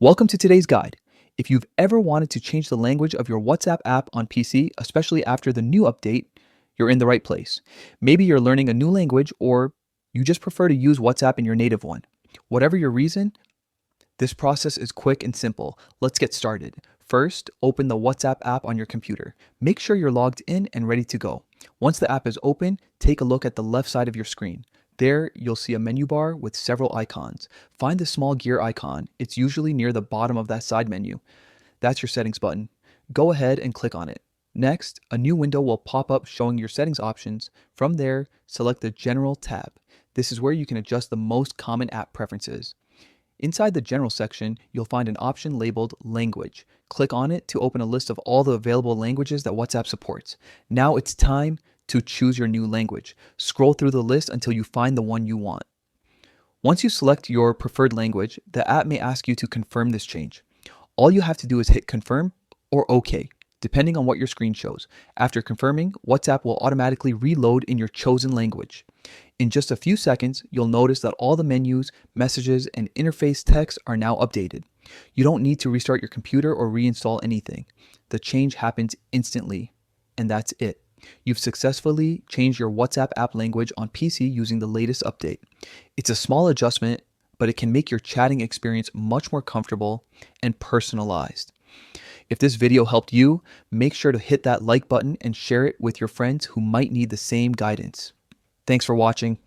Welcome to today's guide. If you've ever wanted to change the language of your WhatsApp app on PC, especially after the new update, you're in the right place. Maybe you're learning a new language or you just prefer to use WhatsApp in your native one. Whatever your reason, this process is quick and simple. Let's get started. First, open the WhatsApp app on your computer. Make sure you're logged in and ready to go. Once the app is open, take a look at the left side of your screen. There, you'll see a menu bar with several icons. Find the small gear icon. It's usually near the bottom of that side menu. That's your settings button. Go ahead and click on it. Next, a new window will pop up showing your settings options. From there, select the General tab. This is where you can adjust the most common app preferences. Inside the General section, you'll find an option labeled Language. Click on it to open a list of all the available languages that WhatsApp supports. Now it's time to choose your new language. Scroll through the list until you find the one you want. Once you select your preferred language, the app may ask you to confirm this change. All you have to do is hit confirm or OK, depending on what your screen shows. After confirming, WhatsApp will automatically reload in your chosen language. In just a few seconds, you'll notice that all the menus, messages, and interface text are now updated. You don't need to restart your computer or reinstall anything. The change happens instantly, and that's it. You've successfully changed your WhatsApp app language on PC using the latest update. It's a small adjustment, but it can make your chatting experience much more comfortable and personalized. If this video helped you, make sure to hit that like button and share it with your friends who might need the same guidance. Thanks for watching.